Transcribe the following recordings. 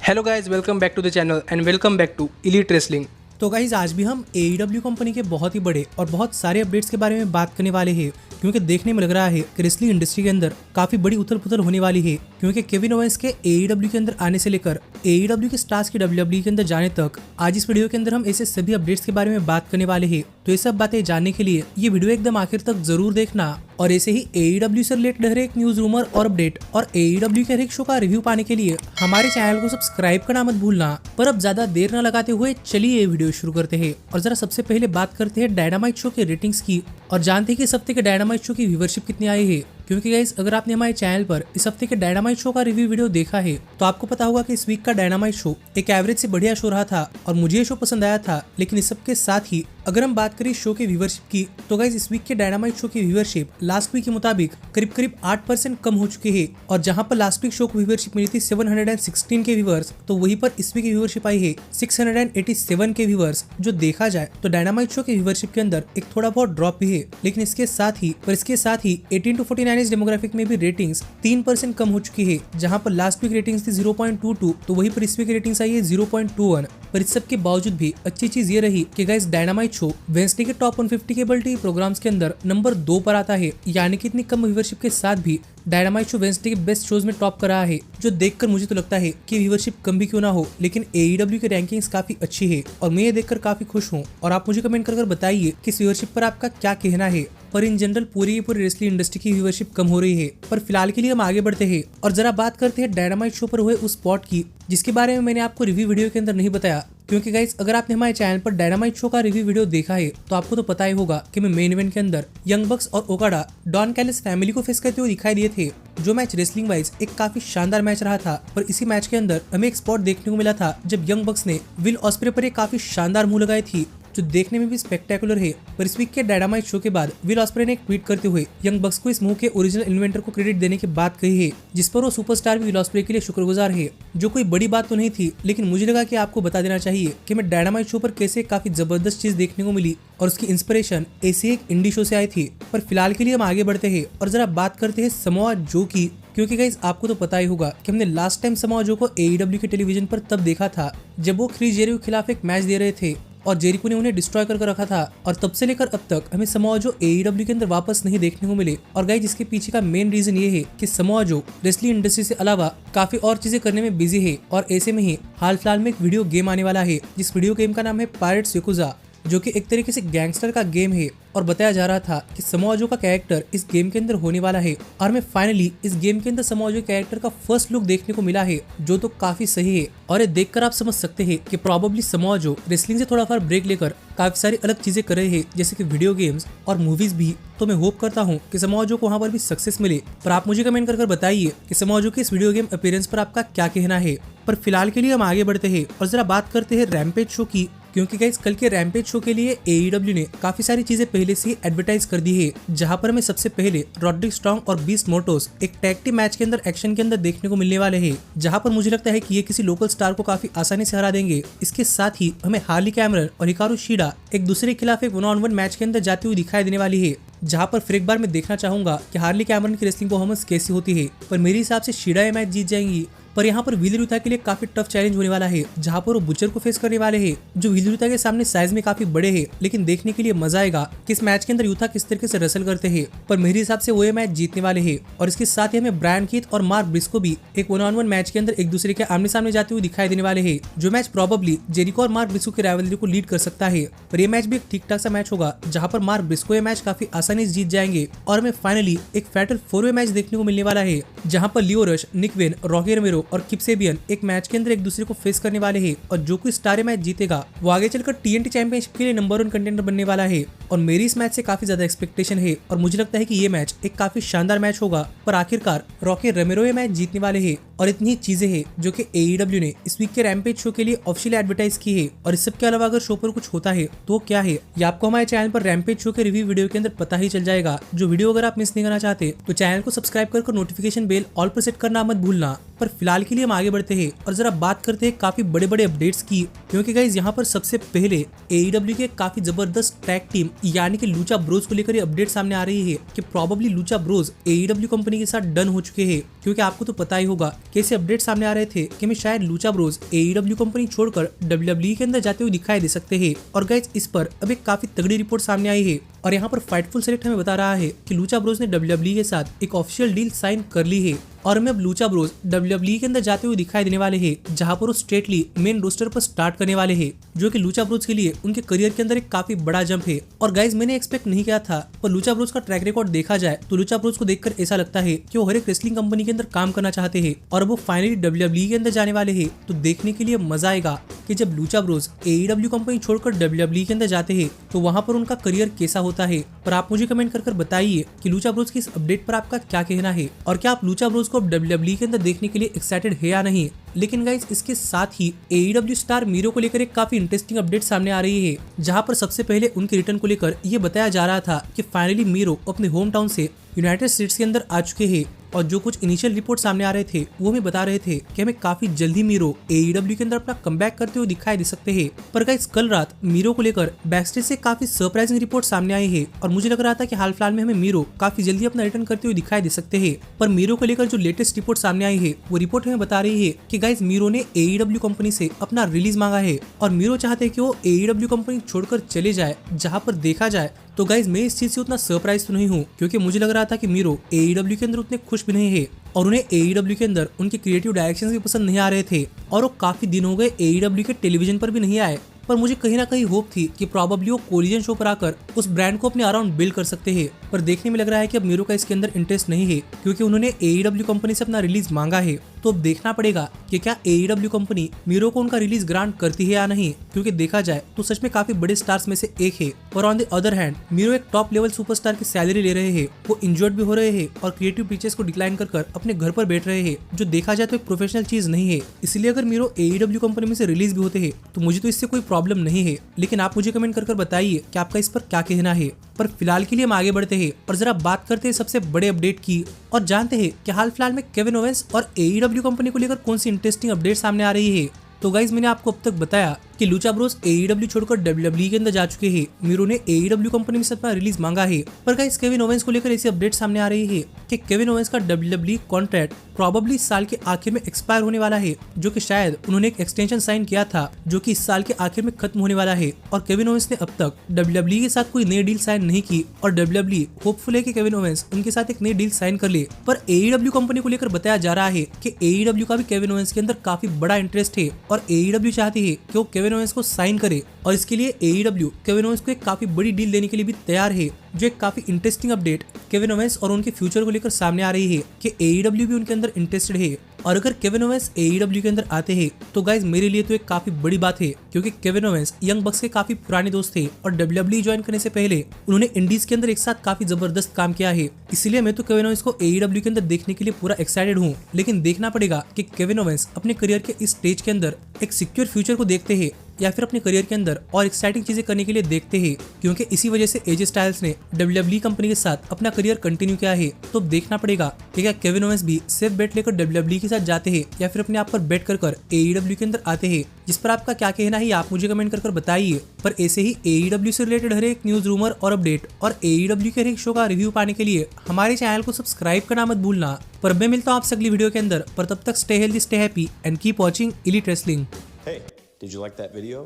Hello guys, welcome back to the channel and welcome back to elite wrestling. तो guys आज भी हम AEW company के बहुत ही बड़े और बहुत सारे अपडेट्स के बारे में बात करने वाले हैं, क्योंकि देखने में लग रहा है कि रेसलिंग इंडस्ट्री के अंदर काफी बड़ी उथल पुथल होने वाली है। क्योंकि केविन ओवेंस के AEW के अंदर आने से लेकर AEW के स्टार्स के WWE के अंदर जाने तक आज इस वीडियो के अंदर हम ऐसे सभी अपडेट्स के बारे में बात करने वाले हैं। तो ये सब बातें जानने के लिए ये वीडियो एकदम आखिर तक जरूर देखना। और ऐसे ही AEW से रिलेटेड हर एक न्यूज, रूमर और अपडेट और AEW के हर एक शो का रिव्यू पाने के लिए हमारे चैनल को सब्सक्राइब करना मत भूलना। पर अब ज्यादा देर न लगाते हुए चलिए ये वीडियो शुरू करते हैं। और जरा सबसे पहले बात करते हैं डायनामाइट शो के रेटिंग्स की और जानते हैं कि इस हफ्ते के डायनामाइट शो की व्यूवरशिप कितनी आई है। क्योंकि गाइस अगर आपने हमारे चैनल पर इस हफ्ते के डायनामाइट शो का रिव्यू वीडियो देखा है तो आपको पता होगा कि इस वीक का डायनामाइट शो एक एवरेज से बढ़िया शो रहा था और मुझे ये शो पसंद आया था। लेकिन इस सब के साथ ही अगर हम बात करें शो के व्यूवरशिप की तो गाइस इस वीक के डायनामाइट शो की व्यूवरशिप लास्ट वीक के मुताबिक करीब 8% कम हो चुकी है। और जहां पर लास्ट वीक शो को व्यूवरशिप मिली थी 716 के व्यूवर्स, तो वहीं पर इस वीक की व्यूवरशिप आई है 687 के व्यूवर्स। जो देखा जाए तो डायनामाइट शो के व्यूवरशिप के अंदर एक थोड़ा बहुत ड्रॉप भी है। लेकिन इसके साथ ही 18 to 49 एज डेमोग्राफिक में भी रेटिंग्स 3% कम हो चुकी है। जहां पर लास्ट वीक रेटिंग्स थी 0.22 तो वहीं पर इस वीक रेटिंग्स आई है 0.21। पर इस सब के बावजूद भी अच्छी चीज ये रही कि गाइस डायनामाइट शो वेडनेसडे के टॉप 150 केबल टीवी प्रोग्राम्स के अंदर नंबर 2 पर आता है। यानी कि इतनी कम व्यूवरशिप के साथ भी डायनामाइट शो वेडनेसडे के बेस्ट शोज में टॉप कर रहा है। जो देखकर मुझे तो लगता है कि व्यूवरशिप कम भी क्यों ना हो, लेकिन AEW की रैंकिंग्स काफी अच्छी है और मैं ये देखकर काफी खुश हूँ। और आप मुझे कमेंट कर बताइए कि इस व्यूवरशिप पर आपका क्या कहना है। पर इन जनरल पूरी रेसलिंग इंडस्ट्री की व्यूवरशिप कम हो रही है। पर फिलहाल के लिए हम आगे बढ़ते हैं और जरा बात करते हैं डायनामाइट शो पर हुए उस स्पॉट की जिसके बारे में मैंने आपको रिव्यू वीडियो के अंदर नहीं बताया। क्योंकि गाइस अगर आपने हमारे चैनल पर डायनामाइट शो का रिव्यू वीडियो देखा है तो आपको तो पता ही होगा कि मैं मेन इवेंट के अंदर यंग बक्स और ओकाडा डॉन कैलिस फैमिली को फेस करते हुए दिखाई दिए थे। जो मैच रेसलिंग वाइज एक काफी शानदार मैच रहा था। पर इसी मैच के अंदर हमें एक स्पॉट देखने को मिला था जब यंग बक्स ने विल ऑस्प्रे पर एक काफी शानदार मुंह लगाई थी, जो देखने में भी स्पेक्टेकुलर है। पर इस वीक के डायनामाइट शो के बाद विल ऑस्प्रे ने एक ट्वीट करते हुए यंग बक्स को इस मूव के ओरिजिनल इन्वेंटर को क्रेडिट देने की बात कही है, जिस पर वो सुपरस्टार भी विल ऑस्प्रे के लिए शुक्रगुजार है। जो कोई बड़ी बात तो नहीं थी, लेकिन मुझे लगा कि आपको बता देना चाहिए कि मैं डायनामाइट शो पर कैसे काफी जबरदस्त चीज देखने को मिली और उसकी इंस्पिरेशन ऐसे एक इंडी शो से आई थी। पर फिलहाल के लिए हम आगे बढ़ते हैं और जरा बात करते हैं समोआ जो की। क्योंकि गाइस आपको तो पता ही होगा कि हमने लास्ट टाइम समोआ जो को AEW के टेलीविजन पर तब देखा था जब वो क्रिस जेरिको के खिलाफ एक मैच दे रहे थे और जेरिको ने उन्हें डिस्ट्रॉय कर रखा था। और तब से लेकर अब तक हमें समोआ जो AEW के अंदर वापस नहीं देखने को मिले। और गाइस इसके पीछे का मेन रीजन ये है कि समोआ जो रेसलिंग इंडस्ट्री से अलावा काफी और चीजें करने में बिजी है। और ऐसे में ही हाल फिलहाल में एक वीडियो गेम आने वाला है, जिस वीडियो गेम का नाम है पायरेट्स याकुजा, जो कि एक तरीके से गैंगस्टर का गेम है। और बताया जा रहा था कि समोआ जो का कैरेक्टर इस गेम के अंदर होने वाला है। और हमें फाइनली इस गेम के अंदर समोआ जो कैरेक्टर का फर्स्ट लुक देखने को मिला है, जो तो काफी सही है। और ये देखकर आप समझ सकते हैं कि प्रोबेबली समोआ जो रेसलिंग से थोड़ा फार ब्रेक लेकर काफी सारी अलग चीजें कर रहे हैं, जैसे कि वीडियो गेम्स और मूवीज भी। तो मैं होप करता हूँ कि समोआ जो को वहाँ पर भी सक्सेस मिले। पर आप मुझे कमेंट कर बताइए कि समोआ जो के इस वीडियो गेम अपीयरेंस पर आपका क्या कहना है। पर फिलहाल के लिए हम आगे बढ़ते हैं और जरा बात करते हैं रैम्पेज शो की। क्योंकि गाइस कल के रैम्पेज शो के लिए AEW ने काफी सारी चीजें पहले से ही एडवर्टाइज कर दी है। जहां पर हमें सबसे पहले रॉड्रिक स्ट्रॉन्ग और बीस्ट मोटोस एक टैग टीम मैच के अंदर एक्शन के अंदर देखने को मिलने वाले हैं, जहां पर मुझे लगता है कि ये किसी लोकल स्टार को काफी आसानी से हरा देंगे। इसके साथ ही हमें हार्ली कैमरन और हिकारू शिडा एक दूसरे के खिलाफ एक 1-on-1 मैच के अंदर जाती हुई दिखाई देने वाली है। जहां पर फिर एक बार मैं देखना चाहूंगा कि हार्ली कैमरन की रेसलिंग परफॉर्मेंस कैसी होती है। पर मेरे हिसाब से शिडा ये मैच जीत जाएंगी। पर यहाँ पर विली रुता के लिए काफी टफ चैलेंज होने वाला है, जहाँ पर वो बुचर को फेस करने वाले हैं, जो विली रुता के सामने साइज में काफी बड़े हैं। लेकिन देखने के लिए मजा आएगा कि इस मैच के अंदर यूथा किस तरीके से रेसल करते हैं। पर मेरे हिसाब से वो ये मैच जीतने वाले हैं। और इसके साथ ही हमें ब्रायन कीथ और मार्क ब्रिस्को भी एक 1-on-1 मैच के अंदर एक दूसरे के आमने सामने जाते हुए दिखाई देने वाले हैं। जो मैच प्रोबेबली जेरिको और मार्क ब्रिस्को की राइवलरी को लीड कर सकता है। पर यह मैच भी एक ठीक ठाक सा मैच होगा, जहाँ पर मार्क ब्रिस्को ये मैच काफी आसानी से जीत जाएंगे। और हमें फाइनली एक फैटल 4-वे मैच देखने को मिलने वाला है, जहाँ पर Leo Rush, Nick Wayne, Rocky Romero और किप सेबियन एक मैच के अंदर एक दूसरे को फेस करने वाले हैं। और जो कोई स्टार मैच जीतेगा वो आगे चलकर TNT चैंपियनशिप के लिए नंबर 1 कंटेंडर बनने वाला है। और मेरी इस मैच से काफी ज्यादा एक्सपेक्टेशन है और मुझे लगता है कि ये मैच एक काफी शानदार मैच होगा। पर आखिरकार रॉकी रोमेरो ये मैच जीतने वाले हैं। और इतनी चीजें हैं जो कि AEW ने इस वीक के रैम्पेज शो के लिए ऑफिशियली एडवर्टाइज की है। और इस सब के अलावा अगर शो पर कुछ होता है तो क्या है, ये आपको हमारे चैनल पर रैम्पेज शो के रिव्यू वीडियो के अंदर पता ही चल जाएगा। जो वीडियो अगर आप मिस नहीं करना चाहते तो चैनल को सब्सक्राइब कर नोटिफिकेशन बेल ऑल पर सेट करना मत भूलना। पर फिलहाल के लिए हम आगे बढ़ते हैं और जरा बात करते हैं काफी बड़े बड़े अपडेट्स की। क्योंकि गाइस यहाँ पर सबसे पहले AEW के काफी जबरदस्त टैग टीम यानी कि लूचा ब्रोज को लेकर ये अपडेट सामने आ रही है कि probably Lucha Bros AEW company के साथ डन हो चुके हैं। क्योंकि आपको तो पता ही होगा कि ऐसे अपडेट सामने आ रहे थे कि मैं शायद लूचा ब्रोज AEW कंपनी छोड़कर WWE के अंदर जाते हुए दिखाई दे सकते हैं। और गाइस इस पर अब एक काफी तगड़ी रिपोर्ट सामने आई है और यहाँ पर फाइटफुल सेलेक्ट हमें बता रहा है कि लूचा ब्रोज ने WWE के साथ एक ऑफिशियल डील साइन कर ली है और हमें अब लूचा ब्रोज WWE के अंदर जाते हुए दिखाई देने वाले हैं, जहां पर वो स्ट्रेटली मेन रोस्टर पर स्टार्ट करने वाले हैं, जो कि लूचा ब्रोज के लिए उनके करियर के अंदर एक काफी बड़ा जंप है। और गाइज मैंने एक्सपेक्ट नहीं किया था, पर लूचा ब्रोज का ट्रैक रिकॉर्ड देखा जाए तो लूचा ब्रोज को देखकर ऐसा लगता है कि वो हर एक रेसलिंग कंपनी के अंदर काम करना चाहते हैं और अब वो फाइनली WWE के अंदर जाने वाले हैं। तो देखने के लिए मजा आएगा कि जब लूचा ब्रोज AEW कंपनी छोड़कर WWE के अंदर जाते हैं तो वहां पर उनका करियर कैसा होता है। पर आप मुझे कमेंट कर बताइए कि लूचा ब्रोज की इस अपडेट पर आपका क्या कहना है और क्या आप लूचा ब्रोज को अब WWE के अंदर देखने के लिए एक्साइटेड है या नहीं। लेकिन गाइस इसके साथ ही AEW स्टार मीरो को लेकर एक काफी इंटरेस्टिंग अपडेट सामने आ रही है, जहां पर सबसे पहले उनके रिटर्न को लेकर ये बताया जा रहा था कि फाइनली मीरो अपने होम टाउन से यूनाइटेड स्टेट्स के अंदर आ चुके हैं। और जो कुछ इनिशियल रिपोर्ट सामने आ रहे थे वो हमें बता रहे थे कि हमें काफी जल्दी मीरो AEW के अंदर अपना कमबैक करते हुए दिखाई दे सकते हैं। पर गाइस कल रात मीरो को लेकर बैकस्टेज से काफी सरप्राइजिंग रिपोर्ट सामने आई है और मुझे लग रहा था कि हाल फिलहाल में हमें मीरो काफी जल्दी अपना रिटर्न करते हुए दिखाई दे सकते हैं। पर मीरो को लेकर जो लेटेस्ट रिपोर्ट सामने आई है वो रिपोर्ट हमें बता रही है कि गाइस मीरो ने AEW कंपनी से अपना रिलीज मांगा है और मीरो चाहते हैं कि वो AEW कंपनी छोड़कर चले जाए। जहां पर देखा जाए तो गाइज मैं इस चीज से उतना सरप्राइज तो नहीं हूँ, क्योंकि मुझे लग रहा था कि मीरो AEW के अंदर उतने खुश भी नहीं है और उन्हें AEW के अंदर उनके क्रिएटिव डायरेक्शंस भी पसंद नहीं आ रहे थे और वो काफी दिन हो गए AEW के टेलीविजन पर भी नहीं आए। पर मुझे कहीं ना कहीं होप थी कि प्रॉबेबली वो कोलिजन शो पर आकर उस ब्रांड को अपने अराउंड बिल्ड कर सकते हैं। पर देखने में लग रहा है कि अब मीरो का इसके अंदर इंटरेस्ट नहीं है, क्योंकि उन्होंने AEW कंपनी से अपना रिलीज मांगा है। तो अब देखना पड़ेगा कि क्या AEW कंपनी मीरो को उनका रिलीज ग्रांट करती है या नहीं, क्योंकि देखा जाए तो सच में काफी बड़े स्टार्स में से एक है। पर on the other hand Miro एक टॉप लेवल सुपरस्टार की सैलरी ले रहे हैं, वो इंजर्ड भी हो रहे हैं और क्रिएटिव पिक्चर्स को डिक्लाइन कर अपने घर पर बैठ रहे हैं, जो देखा जाए तो एक प्रोफेशनल चीज नहीं है। इसलिए अगर मीरो AEW कंपनी में से रिलीज भी होते हैं तो मुझे तो इससे कोई प्रॉब्लम नहीं है। लेकिन आप मुझे कमेंट कर बताइए कि आपका इस पर क्या कहना है। पर फिलहाल के लिए हम आगे बढ़ते हैं और जरा बात करते हैं सबसे बड़े अपडेट की और जानते हैं कि हाल फिलहाल में केविन ओवेंस और AEW कंपनी को लेकर कौन सी इंटरेस्टिंग अपडेट सामने आ रही है। तो गाइज मैंने आपको अब तक बताया कि लूचा ब्रोस AEW छोड़कर WWE के अंदर जा चुके हैं। मीरो ने AEW कंपनी में से अपना रिलीज मांगा है। पर गाइज केविन ओवेंस को लेकर ऐसी अपडेट सामने आ रही है कि केविन ओवेंस का WWE कॉन्ट्रैक्ट प्रॉबेबली इस साल के आखिर में एक्सपायर होने वाला है, जो कि शायद उन्होंने एक एक्सटेंशन साइन किया था जो कि इस साल के आखिर में खत्म होने वाला है। और केविन ओवेंस ने अब तक WWE के साथ कोई नई डील साइन नहीं की और WWE होपफुल है कि केविन ओवेंस उनके साथ एक नई डील साइन कर ले। पर AEW कंपनी को लेकर बताया जा रहा है कि AEW का भी केविन ओवेंस के अंदर काफी बड़ा इंटरेस्ट है और AEW चाहती है कि वो केविन ओवेंस को साइन करे और इसके लिए AEW केविन ओवेंस को एक काफी बड़ी डील देने के लिए भी तैयार है। जो एक काफी इंटरेस्टिंग अपडेट केविन ओवेंस और उनके फ्यूचर को लेकर सामने आ रही है कि AEW भी उनके अंदर इंटरेस्टेड है। और अगर केविन ओवेंस AEW के अंदर आते हैं तो गाइज मेरे लिए तो एक काफी बड़ी बात है, क्योंकि केविन ओवेंस यंग बक्स के काफी पुराने दोस्त थे और WWE ज्वाइन करने से पहले उन्होंने इंडीज के अंदर एक साथ काफी जबरदस्त काम किया है। इसलिए मैं तो केविन ओवेंस को AEW के अंदर देखने के लिए पूरा एक्साइटेड हूँ। लेकिन देखना पड़ेगा कि केविन ओवेंस अपने करियर के इस स्टेज के अंदर एक सिक्योर फ्यूचर को देखते हैं या फिर अपने करियर के अंदर और एक्साइटिंग चीजें करने के लिए देखते हैं, क्योंकि इसी वजह से AJ स्टाइल्स ने WWE कंपनी के साथ अपना करियर कंटिन्यू किया है। तो देखना पड़ेगा कि क्या केविन ओवेंस भी सेफ बेट लेकर WWE के साथ जाते हैं या फिर अपने आप पर बेट कर AEW के अंदर आते हैं। जिस पर आपका क्या कहना है आप मुझे कमेंट कर बताइए। पर ऐसे ही AEW से रिलेटेड हर एक न्यूज रूमर और अपडेट और AEW के हर एक शो का रिव्यू पाने के लिए हमारे चैनल को सब्सक्राइब करना मत भूलना। पर मैं मिलता हूँ आपसे अगली वीडियो के अंदर, पर तब तक stay healthy, stay happy and keep watching elite wrestling. Hey, did you like that video?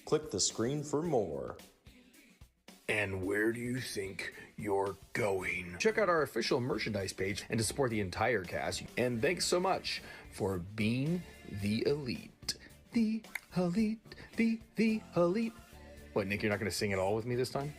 Click the screen for more. And where do you think you're going? Check out our official merchandise page and to support the entire cast. And thanks so much for being the elite. The elite, the elite. What, Nick, you're not going to sing it all with me this time?